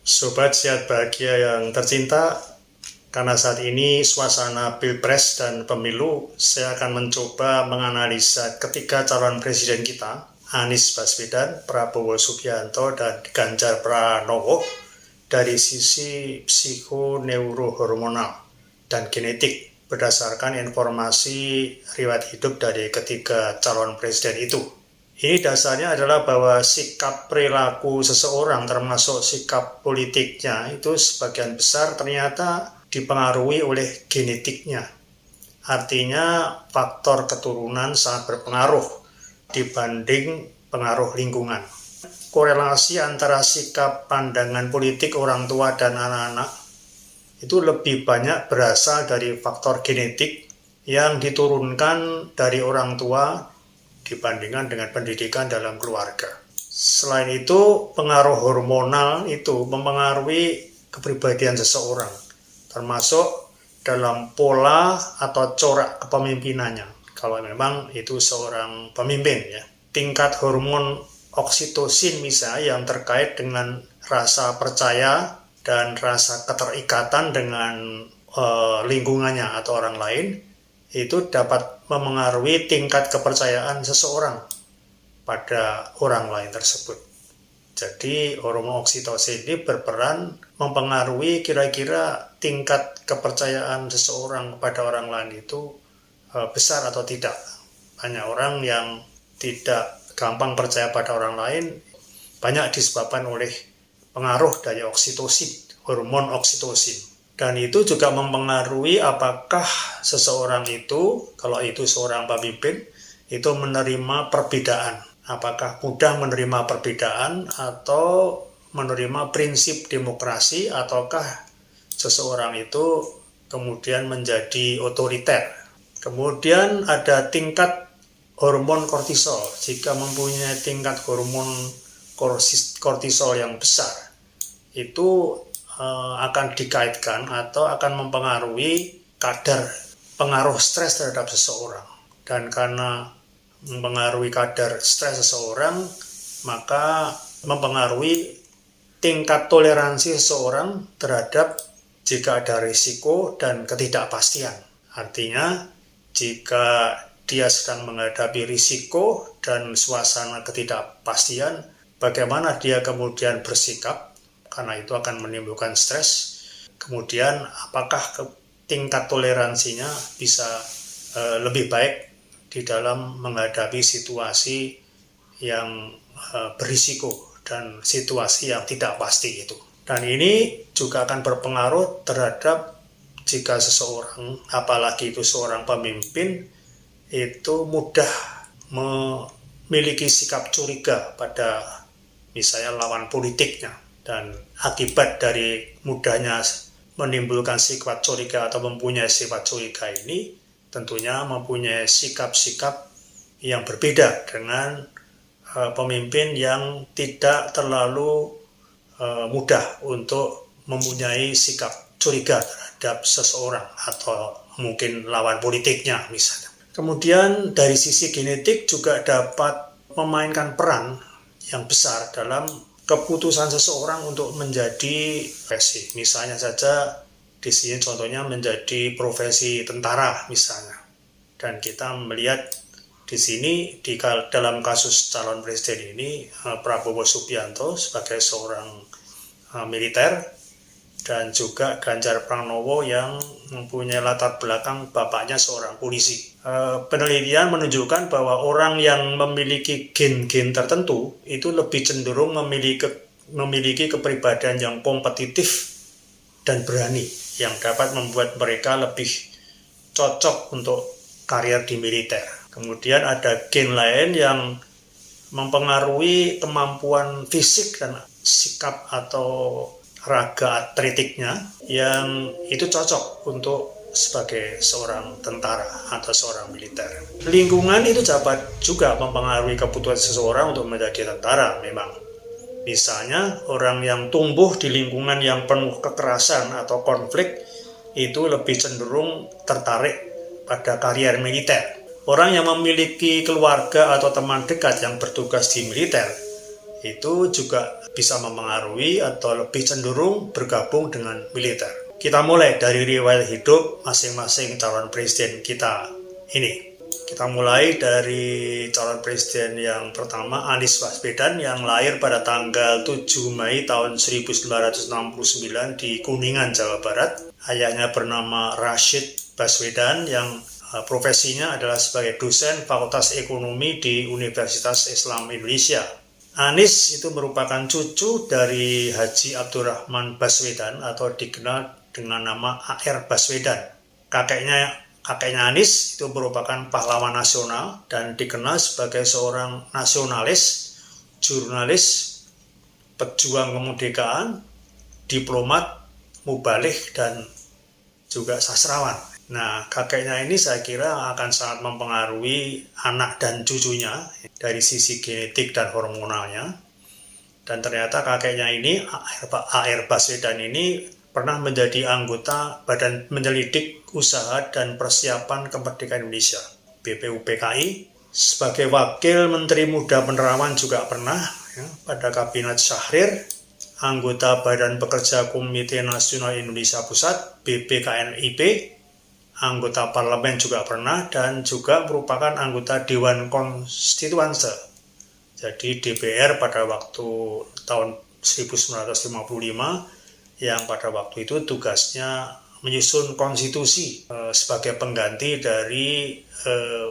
Sobat sehat bahagia yang tercinta, karena saat ini suasana Pilpres dan Pemilu, saya akan mencoba menganalisa ketiga calon presiden kita, Anies Baswedan, Prabowo Subianto, dan Ganjar Pranowo, dari sisi psikoneurohormonal dan genetik berdasarkan informasi riwayat hidup dari ketiga calon presiden itu. Ini dasarnya adalah bahwa sikap perilaku seseorang termasuk sikap politiknya itu sebagian besar ternyata dipengaruhi oleh genetiknya. Artinya faktor keturunan sangat berpengaruh dibanding pengaruh lingkungan. Korelasi antara sikap pandangan politik orang tua dan anak-anak itu lebih banyak berasal dari faktor genetik yang diturunkan dari orang tua dibandingkan dengan pendidikan dalam keluarga. Selain itu, pengaruh hormonal itu mempengaruhi kepribadian seseorang, termasuk dalam pola atau corak kepemimpinannya. Kalau memang itu seorang pemimpin, ya. Tingkat hormon oksitosin misalnya yang terkait dengan rasa percaya dan rasa keterikatan dengan lingkungannya atau orang lain, itu dapat memengaruhi tingkat kepercayaan seseorang pada orang lain tersebut. Jadi hormon oksitosin ini berperan mempengaruhi kira-kira tingkat kepercayaan seseorang kepada orang lain itu besar atau tidak. Banyak orang yang tidak gampang percaya pada orang lain banyak disebabkan oleh pengaruh dari oksitosin, hormon oksitosin. Dan itu juga mempengaruhi apakah seseorang itu, kalau itu seorang pemimpin, itu menerima perbedaan. Apakah mudah menerima perbedaan atau menerima prinsip demokrasi, ataukah seseorang itu kemudian menjadi otoriter. Kemudian ada tingkat hormon kortisol. Jika mempunyai tingkat hormon kortisol yang besar, itu akan dikaitkan atau akan mempengaruhi kadar pengaruh stres terhadap seseorang. Dan karena mempengaruhi kadar stres seseorang, maka mempengaruhi tingkat toleransi seseorang terhadap jika ada risiko dan ketidakpastian. Artinya, jika dia sedang menghadapi risiko dan suasana ketidakpastian, bagaimana dia kemudian bersikap, karena itu akan menimbulkan stres. Kemudian apakah tingkat toleransinya bisa lebih baik di dalam menghadapi situasi yang berisiko dan situasi yang tidak pasti itu. Dan ini juga akan berpengaruh terhadap jika seseorang, apalagi itu seorang pemimpin, itu mudah memiliki sikap curiga pada misalnya lawan politiknya. Dan akibat dari mudahnya menimbulkan sifat curiga atau mempunyai sifat curiga ini tentunya mempunyai sikap-sikap yang berbeda dengan pemimpin yang tidak terlalu mudah untuk mempunyai sikap curiga terhadap seseorang atau mungkin lawan politiknya misalnya. Kemudian dari sisi genetik juga dapat memainkan peran yang besar dalam keputusan seseorang untuk menjadi profesi. Misalnya saja di sini contohnya menjadi profesi tentara misalnya. Dan kita melihat di sini dalam kasus calon presiden ini Prabowo Subianto sebagai seorang militer dan juga Ganjar Pranowo yang mempunyai latar belakang bapaknya seorang polisi. Penelitian menunjukkan bahwa orang yang memiliki gen-gen tertentu itu lebih cenderung memiliki kepribadian yang kompetitif dan berani, yang dapat membuat mereka lebih cocok untuk karier di militer. Kemudian ada gen lain yang mempengaruhi kemampuan fisik dan sikap atau raga atletiknya, yang itu cocok untuk sebagai seorang tentara atau seorang militer. Lingkungan itu dapat juga mempengaruhi kebutuhan seseorang untuk menjadi tentara memang. Misalnya orang yang tumbuh di lingkungan yang penuh kekerasan atau konflik itu lebih cenderung tertarik pada karier militer. Orang yang memiliki keluarga atau teman dekat yang bertugas di militer itu juga bisa mempengaruhi atau lebih cenderung bergabung dengan militer. Kita mulai dari riwayat hidup masing-masing calon presiden kita ini. Kita mulai dari calon presiden yang pertama, Anies Baswedan, yang lahir pada tanggal 7 Mei tahun 1969 di Kuningan, Jawa Barat. Ayahnya bernama Rashid Baswedan yang profesinya adalah sebagai dosen Fakultas Ekonomi di Universitas Islam Indonesia. Anies itu merupakan cucu dari Haji Abdurrahman Baswedan atau dikenal dengan nama A.R. Baswedan. Kakeknya Anies itu merupakan pahlawan nasional dan dikenal sebagai seorang nasionalis, jurnalis, pejuang kemerdekaan, diplomat, mubaligh, dan juga sastrawan. Nah, kakeknya ini saya kira akan sangat mempengaruhi anak dan cucunya dari sisi genetik dan hormonalnya. Dan ternyata kakeknya ini, A.R. Baswedan ini, pernah menjadi anggota Badan Penyelidik Usaha dan Persiapan Kemerdekaan Indonesia, BPUPKI. Sebagai Wakil Menteri Muda Penerawan juga pernah pada Kabinet Syahrir, anggota Badan Pekerja Komite Nasional Indonesia Pusat, BPKNIP, anggota parlemen juga pernah, dan juga merupakan anggota Dewan Konstituante, jadi DPR pada waktu tahun 1955, yang pada waktu itu tugasnya menyusun konstitusi sebagai pengganti dari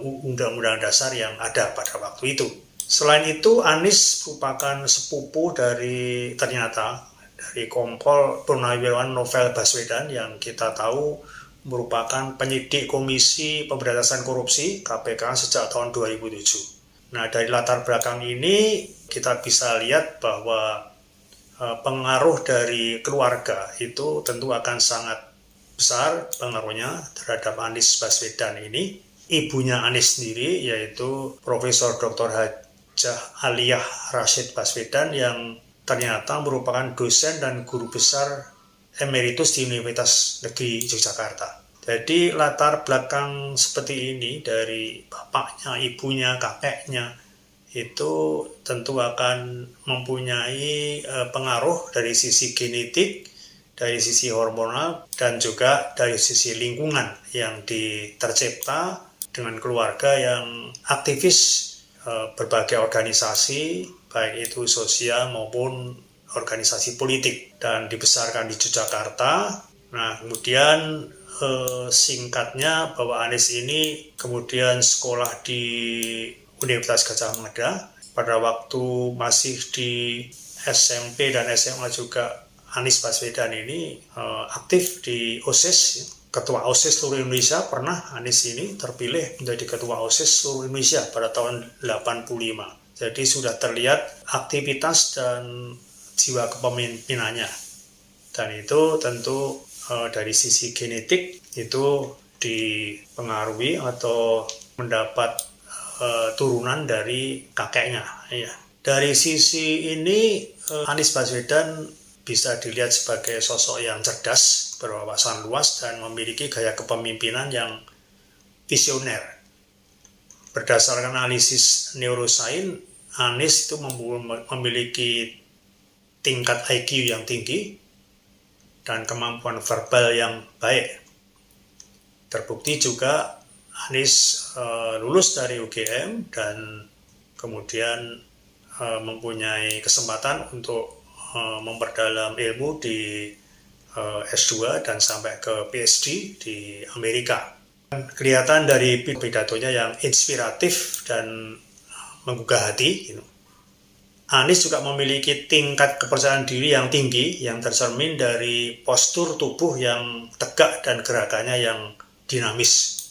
undang-undang dasar yang ada pada waktu itu. Selain itu, Anies merupakan sepupu dari Kompol Purnawirawan Novel Baswedan yang kita tahu merupakan penyidik Komisi Pemberantasan Korupsi KPK sejak tahun 2007. Nah, dari latar belakang ini kita bisa lihat bahwa pengaruh dari keluarga itu tentu akan sangat besar pengaruhnya terhadap Anies Baswedan ini. Ibunya Anies sendiri yaitu Profesor Dr. Hajah Aliyah Rashid Baswedan yang ternyata merupakan dosen dan guru besar emeritus di Universitas Negeri Yogyakarta. Jadi latar belakang seperti ini dari bapaknya, ibunya, kakeknya itu tentu akan mempunyai pengaruh dari sisi genetik, dari sisi hormonal, dan juga dari sisi lingkungan yang tercipta dengan keluarga yang aktivis berbagai organisasi, baik itu sosial maupun organisasi politik, dan dibesarkan di Yogyakarta. Nah, kemudian singkatnya bahwa Anies ini kemudian sekolah di Universitas Gadjah Mada. Pada waktu masih di SMP dan SMA juga Anies Baswedan ini aktif di OSIS, Ketua OSIS seluruh Indonesia. Pernah Anies ini terpilih menjadi Ketua OSIS seluruh Indonesia pada tahun 85. Jadi sudah terlihat aktivitas dan jiwa kepemimpinannya. Dan itu tentu dari sisi genetik itu dipengaruhi atau mendapat turunan dari kakeknya. Ya. Dari sisi ini Anies Baswedan bisa dilihat sebagai sosok yang cerdas, berwawasan luas, dan memiliki gaya kepemimpinan yang visioner. Berdasarkan analisis neuroscience, Anies itu memiliki tingkat IQ yang tinggi dan kemampuan verbal yang baik. Terbukti juga Anies lulus dari UGM dan kemudian mempunyai kesempatan untuk memperdalam ilmu di S2 dan sampai ke PhD di Amerika. Kelihatan dari pidatonya yang inspiratif dan menggugah hati. Anies juga memiliki tingkat kepercayaan diri yang tinggi yang tercermin dari postur tubuh yang tegak dan gerakannya yang dinamis.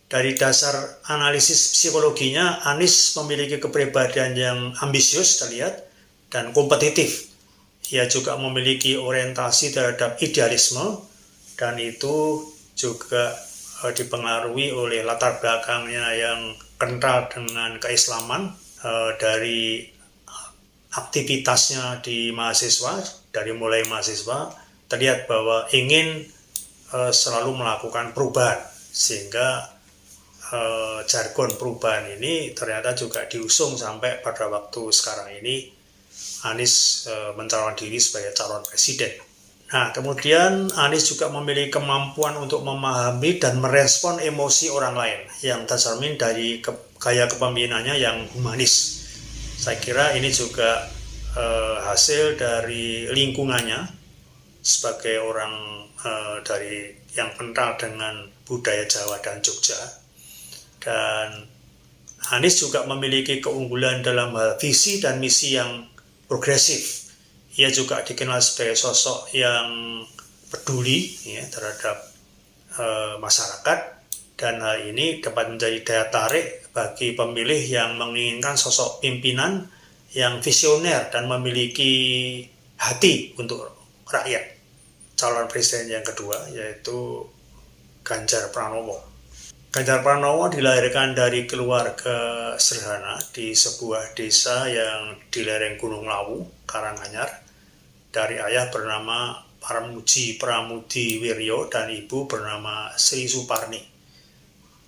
Dari dasar analisis psikologinya, Anies memiliki kepribadian yang ambisius terlihat dan kompetitif. Ia juga memiliki orientasi terhadap idealisme dan itu juga dipengaruhi oleh latar belakangnya yang kental dengan keislaman. Dari aktivitasnya di mahasiswa, dari mulai mahasiswa terlihat bahwa ingin selalu melakukan perubahan sehingga jargon perubahan ini ternyata juga diusung sampai pada waktu sekarang ini Anies mencalonkan diri sebagai calon presiden. Nah, kemudian Anies juga memiliki kemampuan untuk memahami dan merespon emosi orang lain yang tercermin dari gaya kepemimpinannya yang humanis. Saya kira ini juga hasil dari lingkungannya sebagai orang dari yang kental dengan budaya Jawa dan Jogja. Dan Anies juga memiliki keunggulan dalam hal visi dan misi yang progresif. Ia juga dikenal sebagai sosok yang peduli ya, terhadap masyarakat, dan hal ini dapat menjadi daya tarik bagi pemilih yang menginginkan sosok pimpinan yang visioner dan memiliki hati untuk rakyat. Calon presiden yang kedua yaitu Ganjar Pranowo. Ganjar Pranowo dilahirkan dari keluarga sederhana di sebuah desa yang di lereng Gunung Lawu, Karanganyar, dari ayah bernama Parmuji Pramudi Wiryo dan ibu bernama Sri Suparni.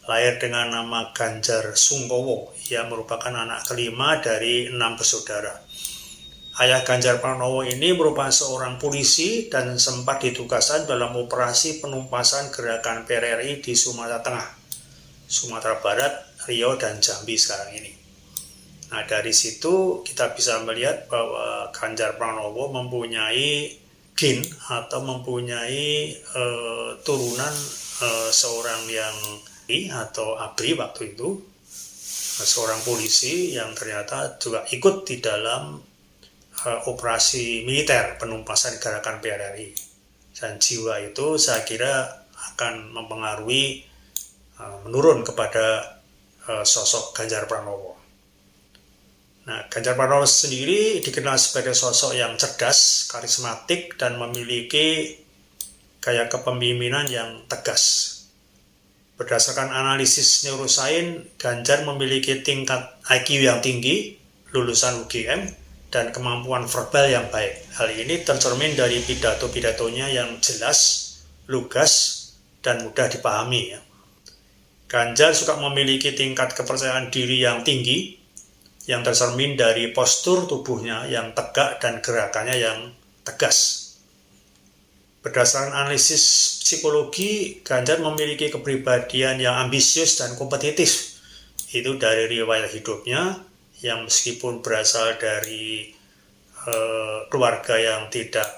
Lahir dengan nama Ganjar Sungkowo, ia merupakan anak kelima dari 6 bersaudara. Ayah Ganjar Pranowo ini merupakan seorang polisi dan sempat ditugaskan dalam operasi penumpasan gerakan PRRI di Sumatera Tengah, Sumatera Barat, Riau, dan Jambi sekarang ini. Nah, dari situ kita bisa melihat bahwa Ganjar Pranowo mempunyai gen atau mempunyai turunan seorang yang atau ABRI waktu itu, seorang polisi yang ternyata juga ikut di dalam operasi militer penumpasan gerakan PRRI. Dan jiwa itu saya kira akan mempengaruhi menurun kepada sosok Ganjar Pranowo. Nah, Ganjar Pranowo sendiri dikenal sebagai sosok yang cerdas, karismatik, dan memiliki gaya kepemimpinan yang tegas. Berdasarkan analisis neurosains, Ganjar memiliki tingkat IQ yang tinggi, lulusan UGM, dan kemampuan verbal yang baik. Hal ini tercermin dari pidato-pidatonya yang jelas, lugas, dan mudah dipahami. Ganjar juga memiliki tingkat kepercayaan diri yang tinggi, yang tercermin dari postur tubuhnya yang tegak dan gerakannya yang tegas. Berdasarkan analisis psikologi, Ganjar memiliki kepribadian yang ambisius dan kompetitif. Itu dari riwayat hidupnya yang meskipun berasal dari keluarga yang tidak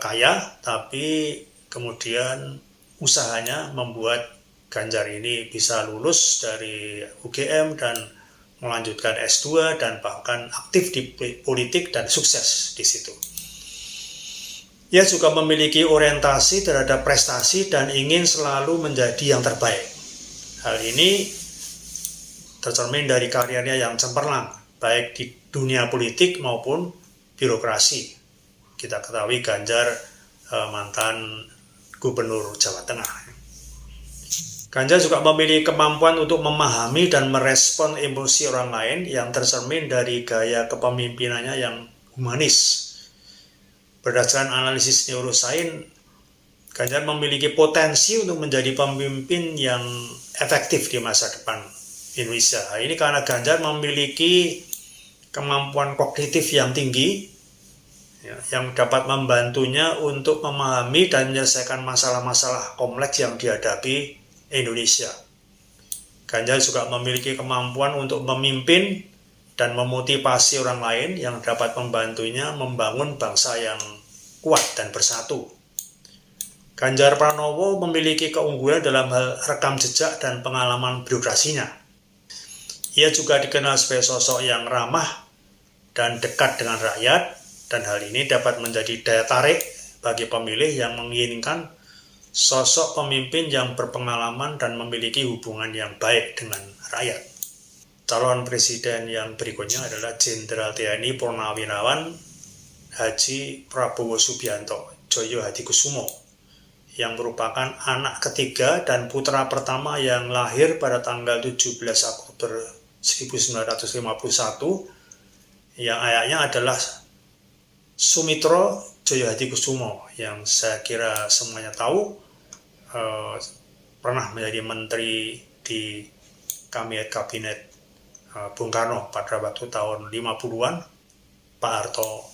kaya, tapi kemudian usahanya membuat Ganjar ini bisa lulus dari UGM dan melanjutkan S2 dan bahkan aktif di politik dan sukses di situ. Ia juga memiliki orientasi terhadap prestasi dan ingin selalu menjadi yang terbaik. Hal ini tercermin dari karyanya yang cemerlang, baik di dunia politik maupun birokrasi. Kita ketahui Ganjar mantan gubernur Jawa Tengah. Ganjar juga memiliki kemampuan untuk memahami dan merespon emosi orang lain yang tercermin dari gaya kepemimpinannya yang humanis. Berdasarkan analisis neurosains, Ganjar memiliki potensi untuk menjadi pemimpin yang efektif di masa depan Indonesia. Ini karena Ganjar memiliki kemampuan kognitif yang tinggi, yang dapat membantunya untuk memahami dan menyelesaikan masalah-masalah kompleks yang dihadapi Indonesia. Ganjar juga memiliki kemampuan untuk memimpin dan memotivasi orang lain yang dapat membantunya membangun bangsa yang kuat dan bersatu. Ganjar Pranowo memiliki keunggulan dalam hal rekam jejak dan pengalaman birokrasinya. Ia juga dikenal sebagai sosok yang ramah dan dekat dengan rakyat, dan hal ini dapat menjadi daya tarik bagi pemilih yang menginginkan sosok pemimpin yang berpengalaman dan memiliki hubungan yang baik dengan rakyat. Calon presiden yang berikutnya adalah Jenderal TNI Purnawirawan Haji Prabowo Subianto Joyo Hadikusumo, yang merupakan anak ketiga dan putra pertama yang lahir pada tanggal 17 Oktober 1951, yang ayahnya adalah Sumitro Joyo Hadikusumo, yang saya kira semuanya tahu pernah menjadi Menteri di kabinet Bung Karno pada waktu tahun 50-an, Pak Harto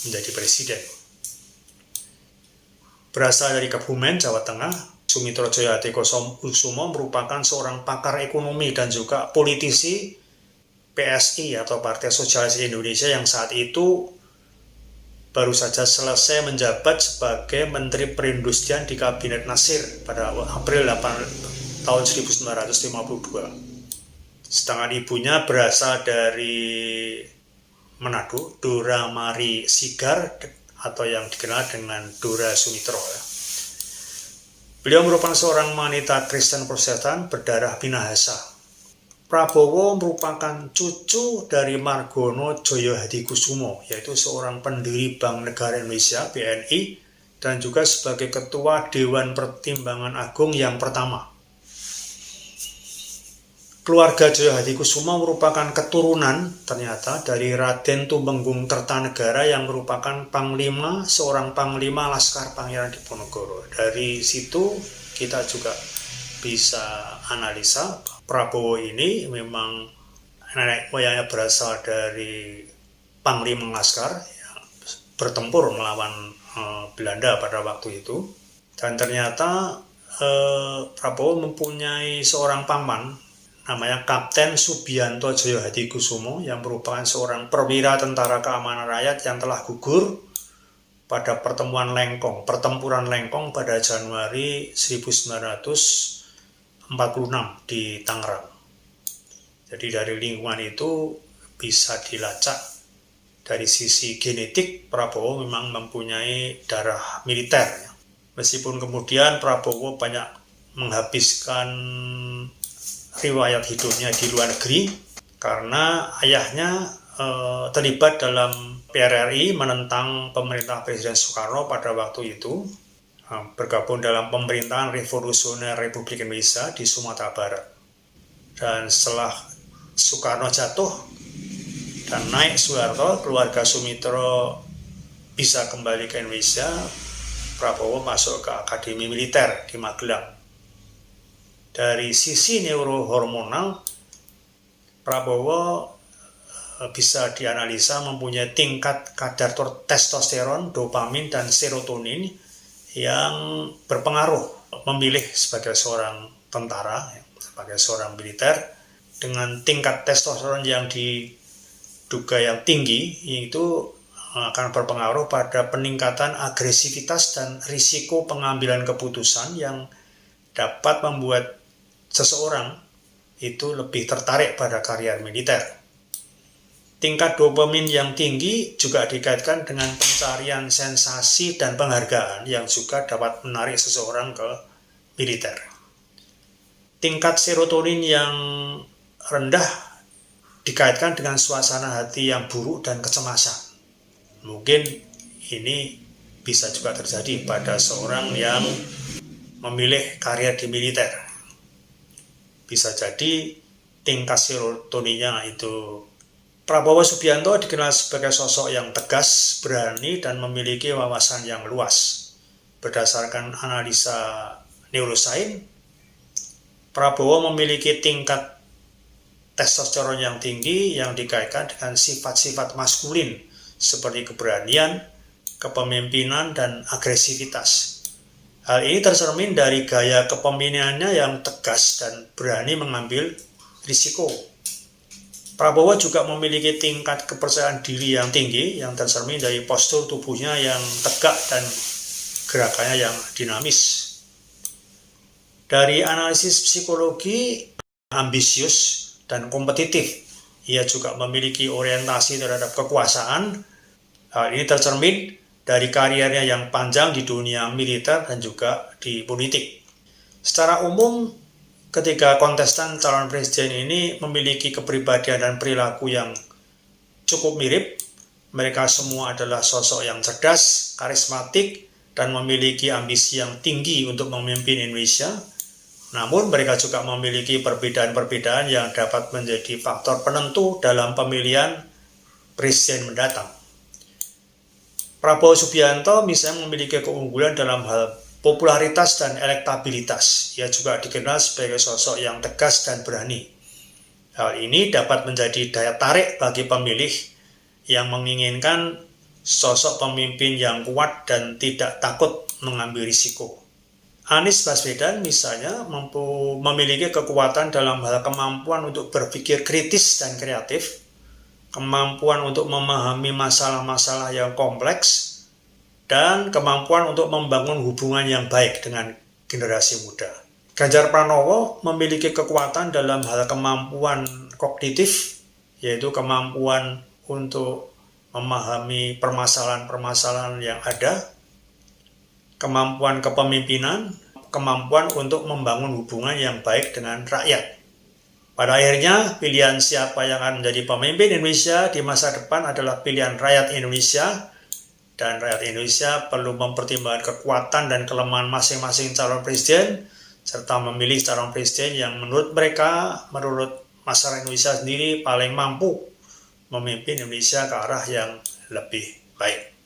menjadi presiden. Berasal dari Kebumen, Jawa Tengah, Sumitro Djahadikusumo merupakan seorang pakar ekonomi dan juga politisi PSI atau Partai Sosialis Indonesia yang saat itu baru saja selesai menjabat sebagai Menteri Perindustrian di Kabinet Nasir pada April tahun 1952. Sedangkan ibunya berasal dari Manado, Dora Mari Sigar atau yang dikenal dengan Dora Sumitro. Beliau merupakan seorang wanita Kristen Protestan berdarah Minahasa. Prabowo merupakan cucu dari Margono Djahadikusumo, yaitu seorang pendiri Bank Negara Indonesia (BNI) dan juga sebagai Ketua Dewan Pertimbangan Agung yang pertama. Keluarga Djahadikusumo merupakan keturunan ternyata dari Raden Tumenggung Kertanegara yang merupakan seorang panglima Laskar Pangeran Diponegoro. Dari situ kita juga bisa analisa Prabowo ini memang nenek moyangnya berasal dari panglima Laskar yang bertempur melawan Belanda pada waktu itu. Dan ternyata Prabowo mempunyai seorang paman namanya Kapten Subianto Djahadikusumo yang merupakan seorang perwira tentara keamanan rakyat yang telah gugur pada pertempuran Lengkong pada Januari 1946 di Tangerang. Jadi dari lingkungan itu bisa dilacak dari sisi genetik Prabowo memang mempunyai darah militer. Meskipun kemudian Prabowo banyak menghabiskan riwayat hidupnya di luar negeri karena ayahnya terlibat dalam PRRI menentang pemerintah Presiden Soekarno pada waktu itu, bergabung dalam pemerintahan Revolusioner Republik Indonesia di Sumatera Barat. Dan setelah Soekarno jatuh dan naik Soeharto, keluarga Sumitro bisa kembali ke Indonesia. Prabowo masuk ke Akademi Militer di Magelang. Dari sisi neurohormonal, Prabowo bisa dianalisa mempunyai tingkat kadar testosteron, dopamin, dan serotonin yang berpengaruh memilih sebagai seorang tentara, sebagai seorang militer, dengan tingkat testosteron yang diduga yang tinggi, itu akan berpengaruh pada peningkatan agresivitas dan risiko pengambilan keputusan yang dapat membuat seseorang itu lebih tertarik pada karier militer. Tingkat dopamin yang tinggi juga dikaitkan dengan pencarian sensasi dan penghargaan yang juga dapat menarik seseorang ke militer. Tingkat serotonin yang rendah dikaitkan dengan suasana hati yang buruk dan kecemasan. Mungkin ini bisa juga terjadi pada seorang yang memilih karier di militer. Bisa jadi tingkat serotoninnya itu. Prabowo Subianto dikenal sebagai sosok yang tegas, berani, dan memiliki wawasan yang luas. Berdasarkan analisa neuroscience, Prabowo memiliki tingkat testosteron yang tinggi yang dikaitkan dengan sifat-sifat maskulin seperti keberanian, kepemimpinan, dan agresivitas. Hal ini tercermin dari gaya kepemimpinannya yang tegas dan berani mengambil risiko. Prabowo juga memiliki tingkat kepercayaan diri yang tinggi yang tercermin dari postur tubuhnya yang tegak dan gerakannya yang dinamis. Dari analisis psikologi, ambisius dan kompetitif. Ia juga memiliki orientasi terhadap kekuasaan. Hal ini tercermin dari kariernya yang panjang di dunia militer dan juga di politik. Secara umum, ketiga kontestan calon presiden ini memiliki kepribadian dan perilaku yang cukup mirip. Mereka semua adalah sosok yang cerdas, karismatik, dan memiliki ambisi yang tinggi untuk memimpin Indonesia. Namun mereka juga memiliki perbedaan-perbedaan yang dapat menjadi faktor penentu dalam pemilihan presiden mendatang. Prabowo Subianto misalnya memiliki keunggulan dalam hal popularitas dan elektabilitas. Ia juga dikenal sebagai sosok yang tegas dan berani. Hal ini dapat menjadi daya tarik bagi pemilih yang menginginkan sosok pemimpin yang kuat dan tidak takut mengambil risiko. Anies Baswedan misalnya memiliki kekuatan dalam hal kemampuan untuk berpikir kritis dan kreatif, kemampuan untuk memahami masalah-masalah yang kompleks, dan kemampuan untuk membangun hubungan yang baik dengan generasi muda. Ganjar Pranowo memiliki kekuatan dalam hal kemampuan kognitif, yaitu kemampuan untuk memahami permasalahan-permasalahan yang ada, kemampuan kepemimpinan, kemampuan untuk membangun hubungan yang baik dengan rakyat. Pada akhirnya, pilihan siapa yang akan menjadi pemimpin Indonesia di masa depan adalah pilihan rakyat Indonesia, dan rakyat Indonesia perlu mempertimbangkan kekuatan dan kelemahan masing-masing calon presiden, serta memilih calon presiden yang menurut masyarakat Indonesia sendiri paling mampu memimpin Indonesia ke arah yang lebih baik.